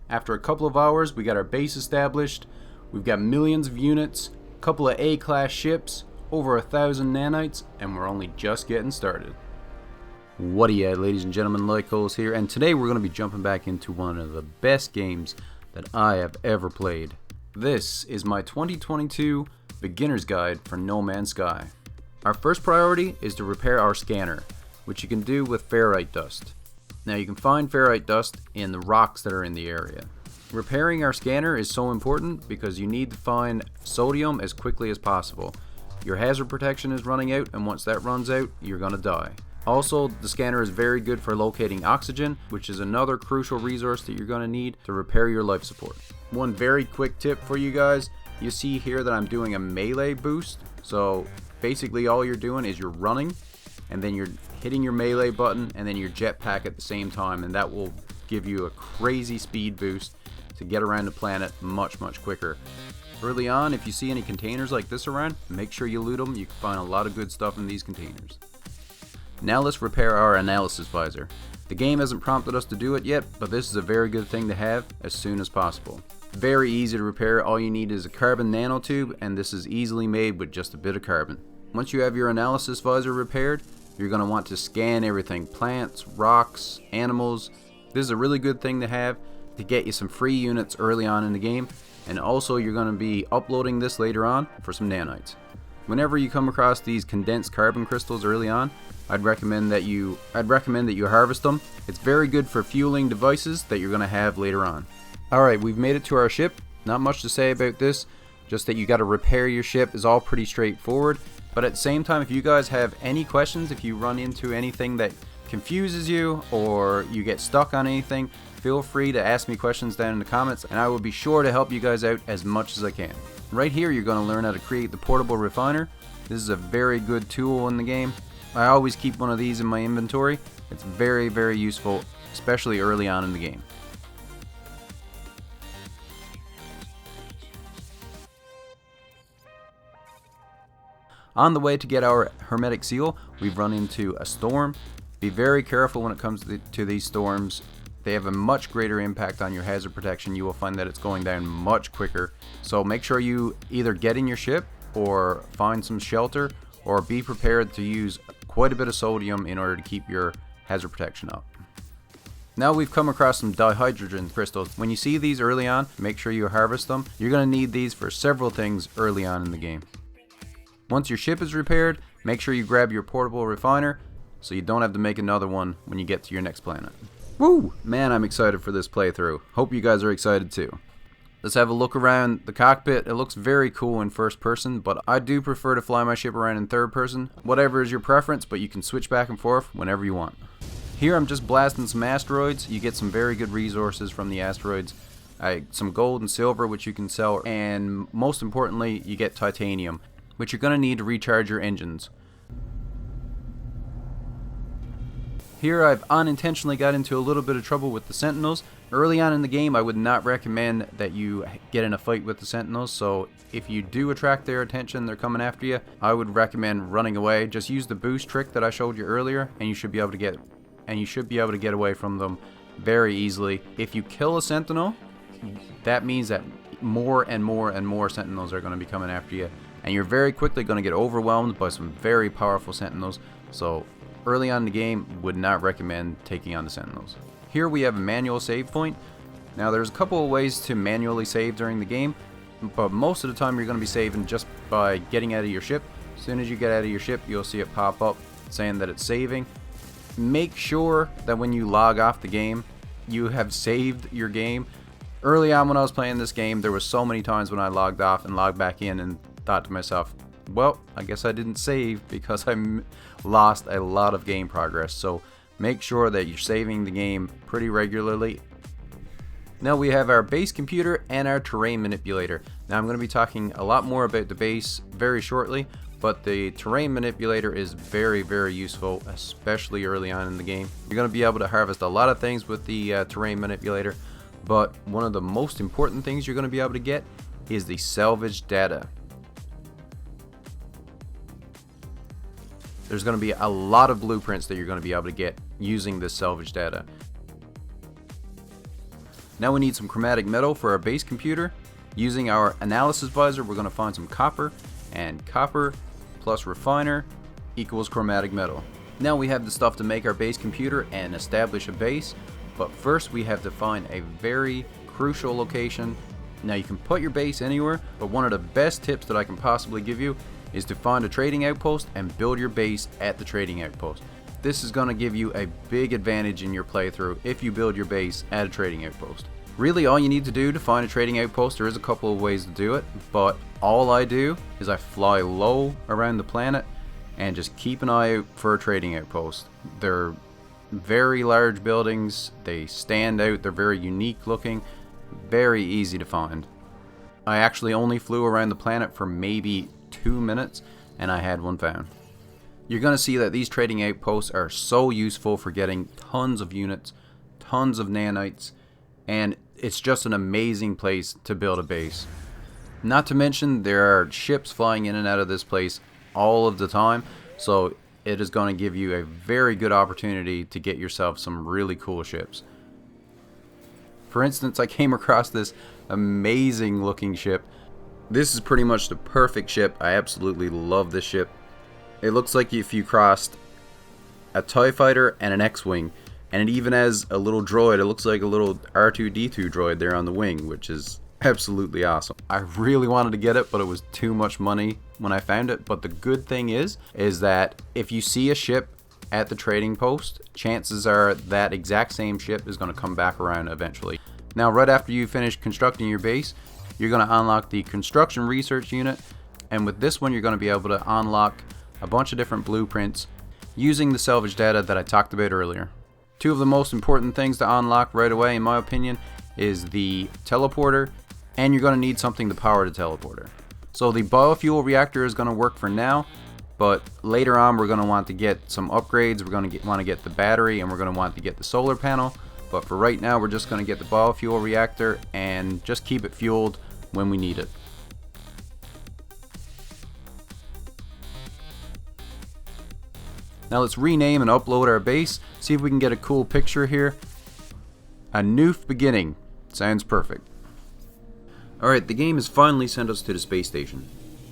After a couple of hours, we got our base established. We've got millions of units, a couple of A-class ships, over 1,000 nanites, and we're only just getting started. What ladies and gentlemen, Lycos here, and today we're going to be jumping back into one of the best games that I have ever played. This is my 2022 Beginner's Guide for No Man's Sky. Our first priority is to repair our scanner, which you can do with ferrite dust. Now you can find ferrite dust in the rocks that are in the area. Repairing our scanner is so important because you need to find sodium as quickly as possible. Your hazard protection is running out, and once that runs out, you're gonna die. Also, the scanner is very good for locating oxygen, which is another crucial resource that you're gonna need to repair your life support. One very quick tip for you guys, you see here that I'm doing a melee boost. So basically all you're doing is you're running, and then you're hitting your melee button and then your jetpack at the same time, and that will give you a crazy speed boost to get around the planet much quicker. Early on, if you see any containers like this around, make sure you loot them. You can find a lot of good stuff in these containers. Now let's repair our analysis visor. The game hasn't prompted us to do it yet, but this is a very good thing to have as soon as possible. Very easy to repair. All you need is a carbon nanotube, and this is easily made with just a bit of carbon. Once you have your analysis visor repaired, you're going to want to scan everything: plants, rocks, animals. This is a really good thing to have to get you some free units early on in the game, and also you're going to be uploading this later on for some nanites. Whenever you come across these condensed carbon crystals early on, I'd recommend that you harvest them. It's very good for fueling devices that you're going to have later on. Alright, we've made it to our ship. Not much to say about this, just that you got to repair your ship is all pretty straightforward. But at the same time, if you guys have any questions, if you run into anything that confuses you or you get stuck on anything, feel free to ask me questions down in the comments, and I will be sure to help you guys out as much as I can. Right here, you're going to learn how to create the portable refiner. This is a very good tool in the game. I always keep one of these in my inventory. It's very useful, especially early on in the game. On the way to get our hermetic seal, we've run into a storm. Be very careful when it comes to these storms. They have a much greater impact on your hazard protection. You will find that it's going down much quicker. So make sure you either get in your ship or find some shelter, or be prepared to use quite a bit of sodium in order to keep your hazard protection up. Now we've come across some dihydrogen crystals. When you see these early on, make sure you harvest them. You're going to need these for several things early on in the game. Once your ship is repaired, make sure you grab your portable refiner so you don't have to make another one when you get to your next planet. Woo! Man, I'm excited for this playthrough. Hope you guys are excited too. Let's have a look around the cockpit. It looks very cool in first person, but I do prefer to fly my ship around in third person. Whatever is your preference, but you can switch back and forth whenever you want. Here I'm just blasting some asteroids. You get some very good resources from the asteroids. Some gold and silver, which you can sell, and most importantly, you get titanium, which you're going to need to recharge your engines. Here I've unintentionally got into a little bit of trouble with the sentinels. Early on in the game, I would not recommend that you get in a fight with the sentinels, so if you do attract their attention, they're coming after you, I would recommend running away. Just use the boost trick that I showed you earlier, and you should be able to get away from them very easily. If you kill a sentinel, that means that more and more sentinels are going to be coming after you, and you're very quickly going to get overwhelmed by some very powerful sentinels. So early on in the game, would not recommend taking on the sentinels. Here we have a manual save point. Now there's a couple of ways to manually save during the game, but most of the time you're going to be saving just by getting out of your ship. As soon as you get out of your ship, you'll see it pop up saying that it's saving. Make sure that when you log off the game, you have saved your game. Early on when I was playing this game, there were so many times when I logged off and logged back in and thought to myself, well, I guess I didn't save because I lost a lot of game progress. So make sure that you're saving the game pretty regularly. Now we have our base computer and our terrain manipulator. Now I'm going to be talking a lot more about the base very shortly, but the terrain manipulator is very useful, especially early on in the game. You're going to be able to harvest a lot of things with the terrain manipulator, but one of the most important things you're going to be able to get is the salvage data. There's going to be a lot of blueprints that you're going to be able to get using this salvage data. Now we need some chromatic metal for our base computer. Using our analysis visor, we're going to find some copper, and copper plus refiner equals chromatic metal. Now we have the stuff to make our base computer and establish a base, but first we have to find a very crucial location. Now you can put your base anywhere, but one of the best tips that I can possibly give you is to find a trading outpost and build your base at the trading outpost. This is going to give you a big advantage in your playthrough if you build your base at a trading outpost. Really all you need to do to find a trading outpost, there is a couple of ways to do it, but all I do is I fly low around the planet and just keep an eye out for a trading outpost. They're very large buildings, they stand out, they're very unique looking, very easy to find. I actually only flew around the planet for maybe 2 minutes and I had one found. You're going to see that these trading outposts are so useful for getting tons of units, tons of nanites, and it's just an amazing place to build a base. Not to mention there are ships flying in and out of this place all of the time, so it is going to give you a very good opportunity to get yourself some really cool ships. For instance, I came across this amazing looking ship. This is pretty much the perfect ship. I absolutely love this ship. It looks like if you crossed a TIE fighter and an X-Wing, and it even has a little droid. It looks like a little R2-D2 droid there on the wing, which is absolutely awesome. I really wanted to get it, but it was too much money when I found it. But the good thing is that if you see a ship at the trading post, chances are that exact same ship is going to come back around eventually. Now, right after you finish constructing your base, you're going to unlock the construction research unit, and with this one you're going to be able to unlock a bunch of different blueprints using the salvage data that I talked about earlier. Two of the most important things to unlock right away, in my opinion, is the teleporter, and you're going to need something to power the teleporter. So the biofuel reactor is going to work for now, but later on we're going to want to get some upgrades. We're going to want to get the battery, and we're going to want to get the solar panel. But for right now, we're just going to get the biofuel reactor and just keep it fueled when we need it. Now let's rename and upload our base, see if we can get a cool picture here. A new beginning. Sounds perfect. Alright, the game has finally sent us to the space station.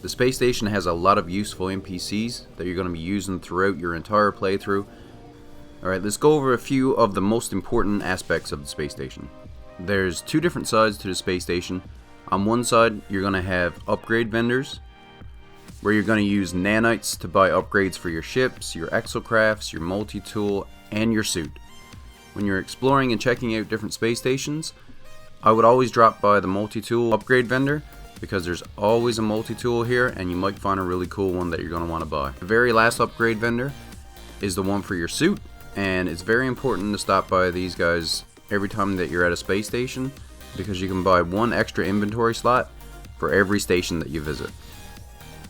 The space station has a lot of useful NPCs that you're going to be using throughout your entire playthrough. Alright, let's go over a few of the most important aspects of the space station. There's two different sides to the space station. On one side, you're going to have upgrade vendors, where you're going to use nanites to buy upgrades for your ships, your exocrafts, your multi-tool, and your suit. When you're exploring and checking out different space stations, I would always drop by the multi-tool upgrade vendor, because there's always a multi-tool here and you might find a really cool one that you're going to want to buy. The very last upgrade vendor is the one for your suit, and it's very important to stop by these guys every time that you're at a space station, because you can buy one extra inventory slot for every station that you visit.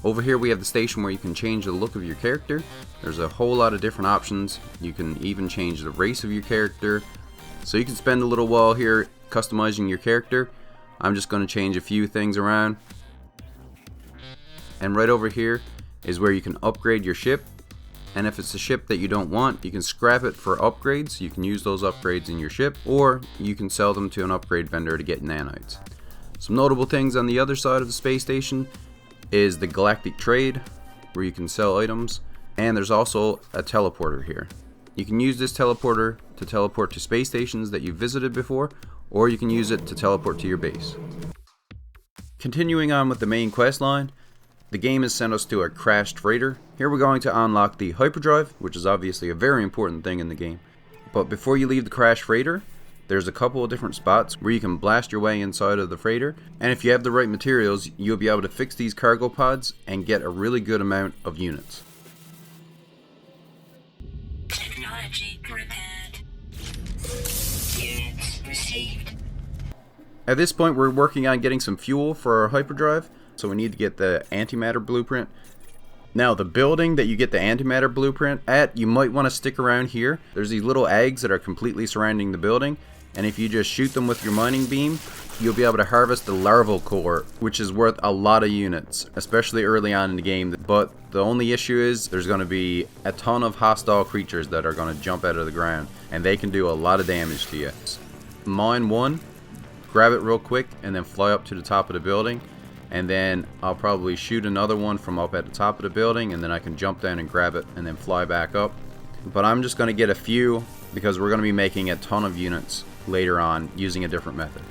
Over here we have the station where you can change the look of your character. There's a whole lot of different options. You can even change the race of your character. So you can spend a little while here customizing your character. I'm just going to change a few things around. And right over here is where you can upgrade your ship. And if it's a ship that you don't want, you can scrap it for upgrades. You can use those upgrades in your ship, or you can sell them to an upgrade vendor to get nanites. Some notable things on the other side of the space station is the galactic trade, where you can sell items, and there's also a teleporter here. You can use this teleporter to teleport to space stations that you've visited before, or you can use it to teleport to your base. Continuing on with the main quest line, the game has sent us to a crashed freighter. Here we're going to unlock the Hyperdrive, which is obviously a very important thing in the game. But before you leave the crashed freighter, there's a couple of different spots where you can blast your way inside of the freighter, and if you have the right materials, you'll be able to fix these cargo pods and get a really good amount of units. Technology prepared. Units received. At this point, we're working on getting some fuel for our hyperdrive, so we need to get the antimatter blueprint. Now, the building that you get the antimatter blueprint at, you might want to stick around here. There's these little eggs that are completely surrounding the building, and if you just shoot them with your mining beam, you'll be able to harvest the larval core, which is worth a lot of units, especially early on in the game. But the only issue is there's going to be a ton of hostile creatures that are going to jump out of the ground, and they can do a lot of damage to you. Mine 1 grab it real quick and then fly up to the top of the building, and then I'll probably shoot another one from up at the top of the building, and then I can jump down and grab it and then fly back up. But I'm just going to get a few because we're going to be making a ton of units later on using a different method.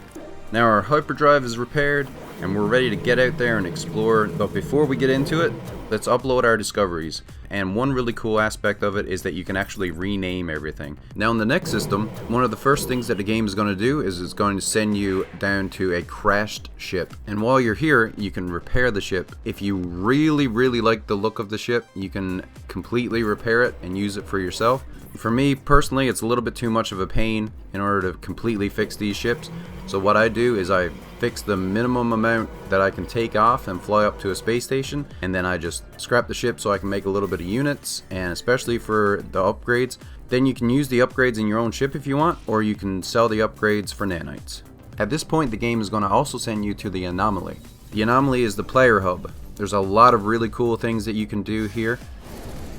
Now our hyperdrive is repaired and we're ready to get out there and explore, but before we get into it, let's upload our discoveries. And one really cool aspect of it is that you can actually rename everything. Now in the next system, one of the first things that the game is going to do is it's going to send you down to a crashed ship. And while you're here, you can repair the ship. If you really like the look of the ship, you can completely repair it and use it for yourself. For me personally, it's a little bit too much of a pain in order to completely fix these ships. So what I do is I fix the minimum amount that I can take off and fly up to a space station, and then I just scrap the ship so I can make a little bit of units, and especially for the upgrades. Then you can use the upgrades in your own ship if you want, or you can sell the upgrades for nanites. At this point, the game is going to also send you to the anomaly. The anomaly is the player hub. There's a lot of really cool things that you can do here.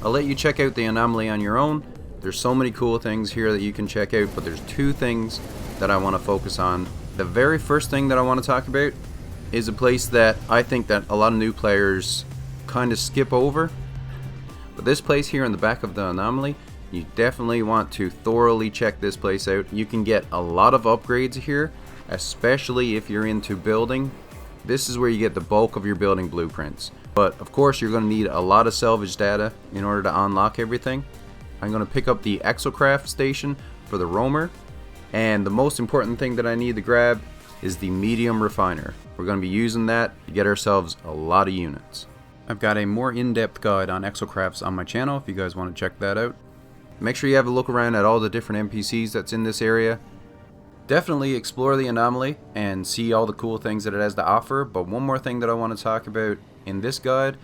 I'll let you check out the anomaly on your own. There's so many cool things here that you can check out, but there's two things that I want to focus on. The very first thing that I want to talk about is a place that I think that a lot of new players kind of skip over. But this place here in the back of the anomaly, you definitely want to thoroughly check this place out. You can get a lot of upgrades here, especially if you're into building. This is where you get the bulk of your building blueprints. But of course you're going to need a lot of salvage data in order to unlock everything. I'm going to pick up the exocraft station for the roamer, and the most important thing that I need to grab is the medium refiner. We're going to be using that to get ourselves a lot of units. I've got a more in-depth guide on exocrafts on my channel if you guys want to check that out. Make sure you have a look around at all the different NPCs that's in this area. Definitely explore the anomaly and see all the cool things that it has to offer, but one more thing that I want to talk about in this guide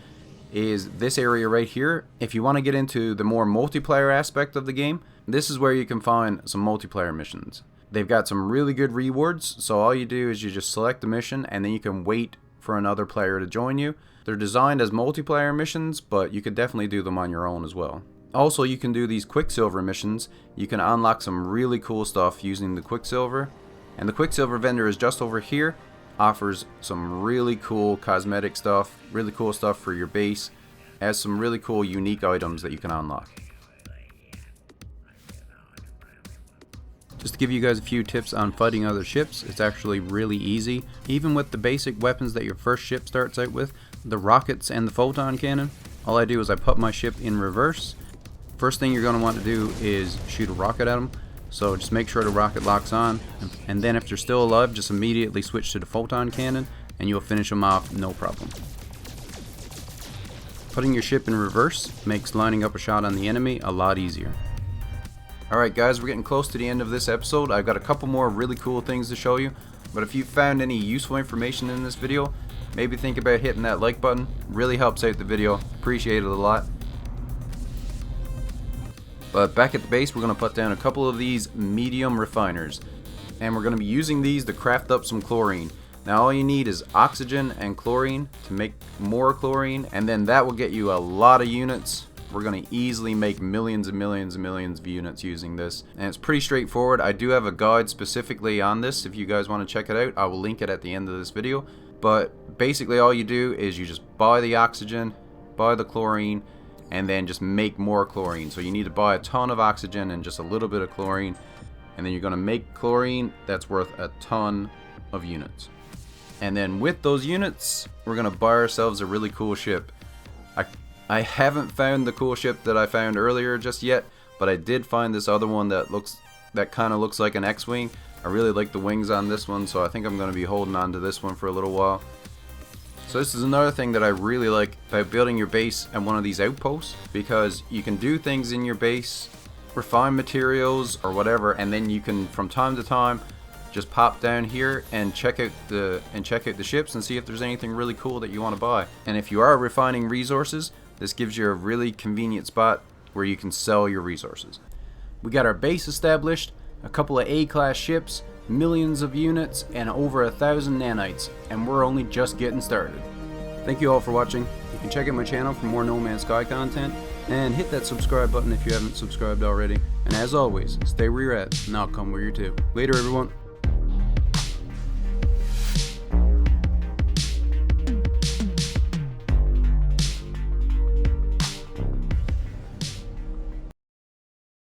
is this area right here. If you want to get into the more multiplayer aspect of the game, this is where you can find some multiplayer missions. They've got some really good rewards, so all you do is you just select the mission and then you can wait for another player to join you. They're designed as multiplayer missions, but you could definitely do them on your own as well. Also, you can do these Quicksilver missions. You can unlock some really cool stuff using the Quicksilver, and the Quicksilver vendor is just over here. Offers some really cool cosmetic stuff, really cool stuff for your base, has some really cool unique items that you can unlock. Just to give you guys a few tips on fighting other ships, it's actually really easy. Even with the basic weapons that your first ship starts out with, the rockets and the photon cannon, all I do is I put my ship in reverse. First thing you're going to want to do is shoot a rocket at them. So just make sure the rocket locks on, and then if they're still alive, just immediately switch to the photon cannon and you'll finish them off no problem. Putting your ship in reverse makes lining up a shot on the enemy a lot easier. Alright guys, we're getting close to the end of this episode. I've got a couple more really cool things to show you, but if you found any useful information in this video, maybe think about hitting that like button. Really helps out the video. Appreciate it a lot. But back at the base, we're going to put down a couple of these medium refiners, and we're going to be using these to craft up some chlorine. Now all you need is oxygen and chlorine to make more chlorine, and then that will get you a lot of units. We're going to easily make millions and millions and millions of units using this, and it's pretty straightforward. I do have a guide specifically on this. If you guys want to check it out, I will link it at the end of this video. But basically all you do is you just buy the oxygen, buy the chlorine, and then just make more chlorine. So you need to buy a ton of oxygen and just a little bit of chlorine, and then you're going to make chlorine that's worth a ton of units. And then with those units, we're going to buy ourselves a really cool ship. I haven't found the cool ship that I found earlier just yet, but I did find this other one that kind of looks like an X-Wing. I really like the wings on this one, so I think I'm going to be holding on to this one for a little while. So this is another thing that I really like about building your base at one of these outposts, because you can do things in your base, refine materials or whatever, and then you can from time to time just pop down here and check out the ships and see if there's anything really cool that you want to buy. And if you are refining resources, this gives you a really convenient spot where you can sell your resources. We got our base established, a couple of A-class ships, millions of units, and over 1,000 nanites, and we're only just getting started. Thank you all for watching. You can check out my channel for more No Man's Sky content, and hit that subscribe button if you haven't subscribed already. And as always, stay where you're at, and I'll come where you're to. Later everyone.